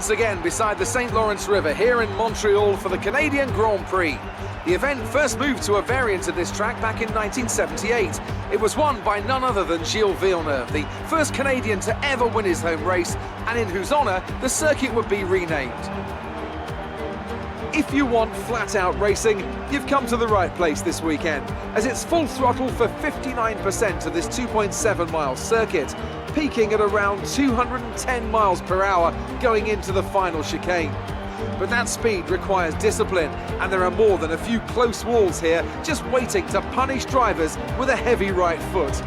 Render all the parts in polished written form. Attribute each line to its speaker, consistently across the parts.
Speaker 1: once again beside the St. Lawrence River here in Montreal for the Canadian Grand Prix. The event first moved to a variant of this track back in 1978. It was won by none other than Gilles Villeneuve, the first Canadian to ever win his home race, and in whose honour the circuit would be renamed. If you want flat-out racing, you've come to the right place this weekend, as it's full throttle for 59% of this 2.7-mile circuit, peaking at around 210 miles per hour going into the final chicane. But that speed requires discipline, and there are more than a few close walls here just waiting to punish drivers with a heavy right foot.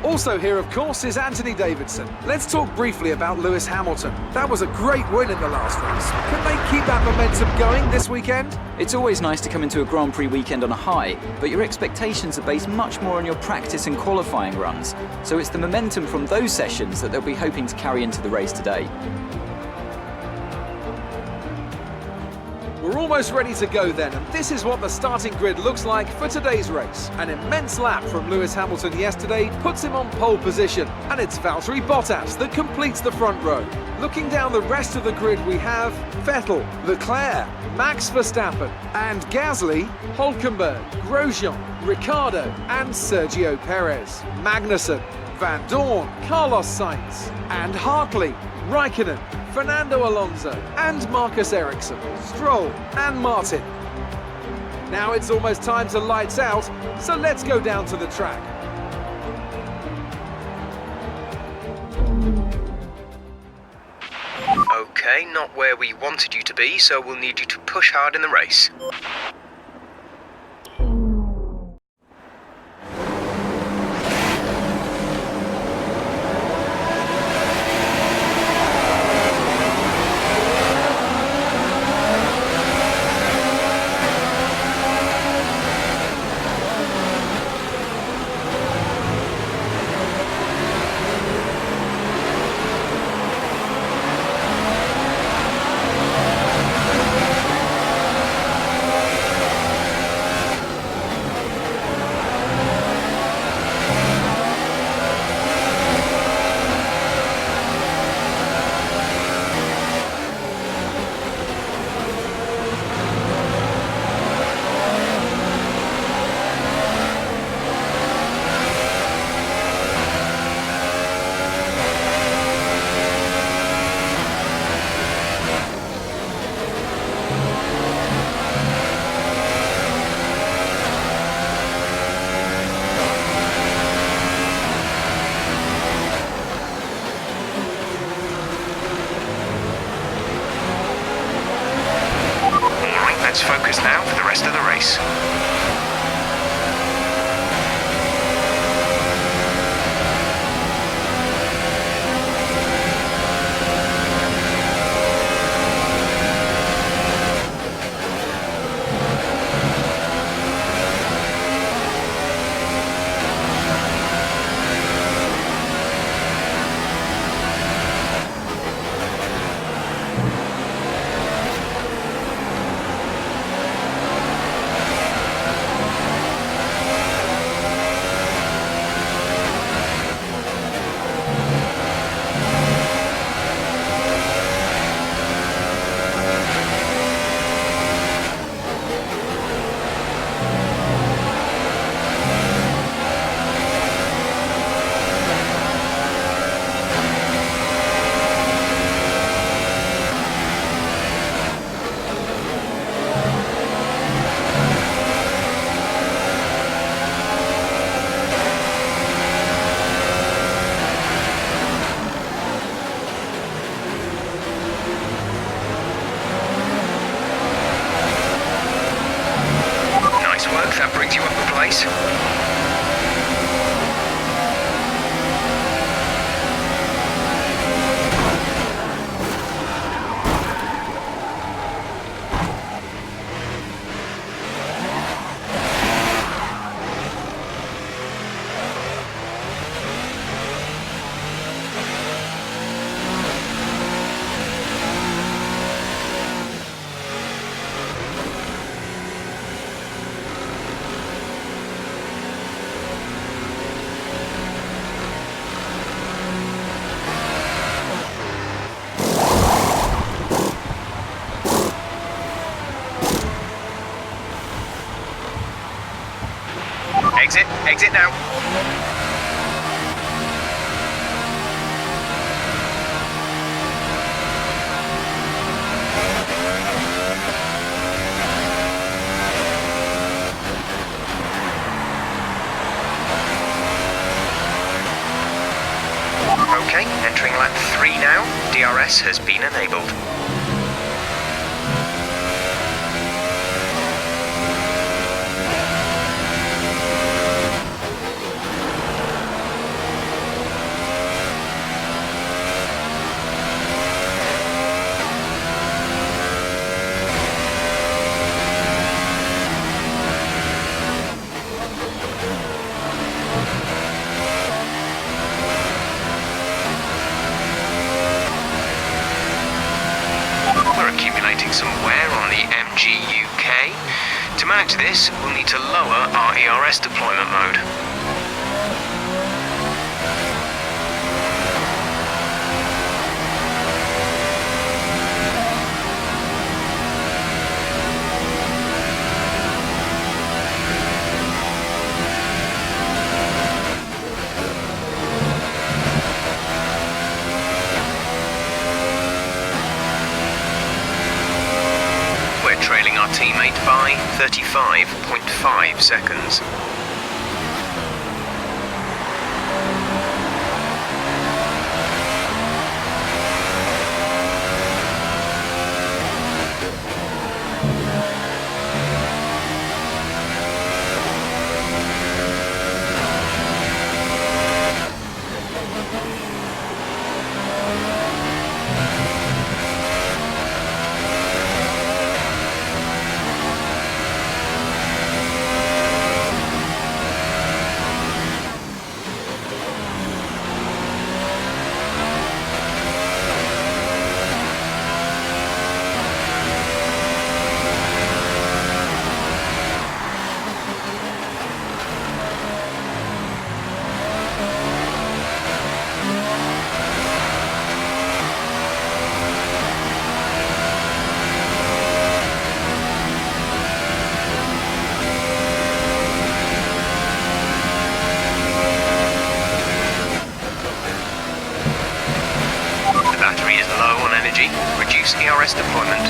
Speaker 1: Also here, of course, is Anthony Davidson. Let's talk briefly about Lewis Hamilton. That was a great win in the last race. Can they keep that momentum going this weekend?
Speaker 2: It's always nice to come into a Grand Prix weekend on a high, but your expectations are based much more on your practice and qualifying runs. So it's the momentum from those sessions that they'll be hoping to carry into the race today.
Speaker 1: We're almost ready to go then, and this is what the starting grid looks like for today's race. An immense lap from Lewis Hamilton yesterday puts him on pole position, and it's Valtteri Bottas that completes the front row. Looking down the rest of the grid, we have Vettel, Leclerc, Max Verstappen, and Gasly, Hülkenberg, Grosjean, Ricciardo, and Sergio Perez. Magnussen, Van Dorn, Carlos Sainz, and Hartley, Raikkonen, Fernando Alonso, and Marcus Ericsson, Stroll, and Martin. Now it's almost time to lights out, so let's go down to the track.
Speaker 3: Okay, not where we wanted you to be, so we'll need you to push hard in the race. Let's focus now for the rest of the race. Exit now. Okay, entering lap 3 now. DRS has been enabled. Some wear on the MGUK. To manage this, we'll need to lower our ERS deployment mode. Trailing our teammate by 35.5 seconds. Reduce ERS deployment.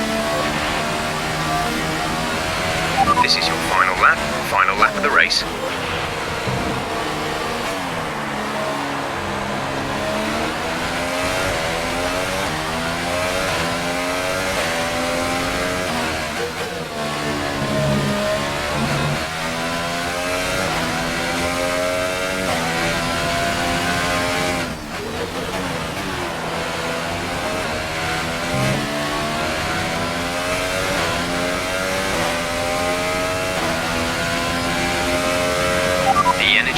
Speaker 3: This is your final lap of the race.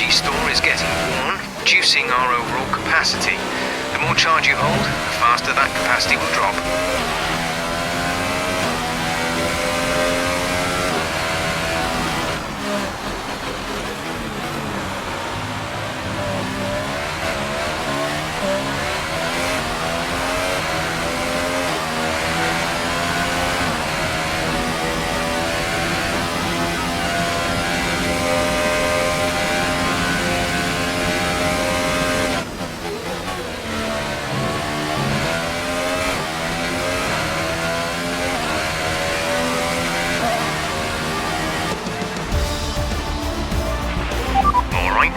Speaker 3: Store is getting worn, reducing our overall capacity. The more charge you hold, the faster that capacity will drop.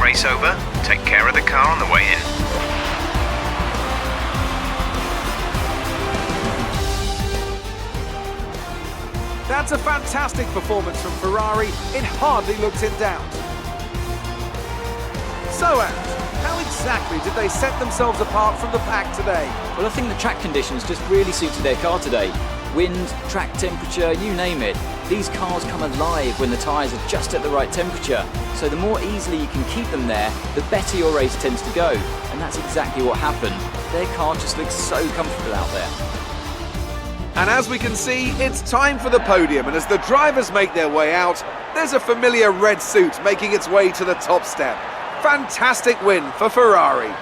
Speaker 3: Race over, take care of the car on the way in.
Speaker 1: That's a fantastic performance from Ferrari, it hardly looks in doubt. So Ant, how exactly did they set themselves apart from the pack today?
Speaker 2: Well, I think the track conditions just really suited their car today. Wind, track temperature, you name it. These cars come alive when the tyres are just at the right temperature. So the more easily you can keep them there, the better your race tends to go. And that's exactly what happened. Their car just looks so comfortable out there.
Speaker 1: And as we can see, it's time for the podium. And as the drivers make their way out, there's a familiar red suit making its way to the top step. Fantastic win for Ferrari.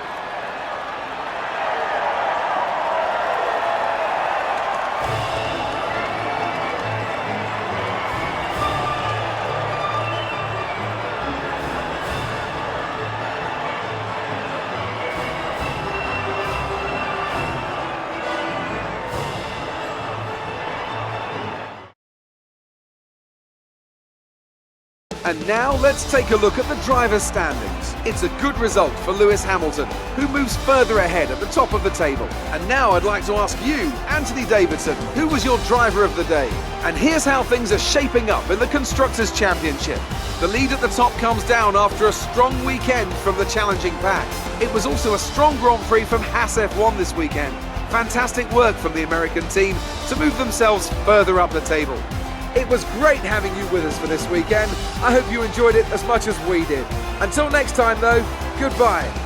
Speaker 1: And now let's take a look at the driver's standings. It's a good result for Lewis Hamilton, who moves further ahead at the top of the table. And now I'd like to ask you, Anthony Davidson, who was your driver of the day? And here's how things are shaping up in the Constructors' Championship. The lead at the top comes down after a strong weekend from the challenging pack. It was also a strong Grand Prix from Haas F1 this weekend. Fantastic work from the American team to move themselves further up the table. It was great having you with us for this weekend. I hope you enjoyed it as much as we did. Until next time though, goodbye.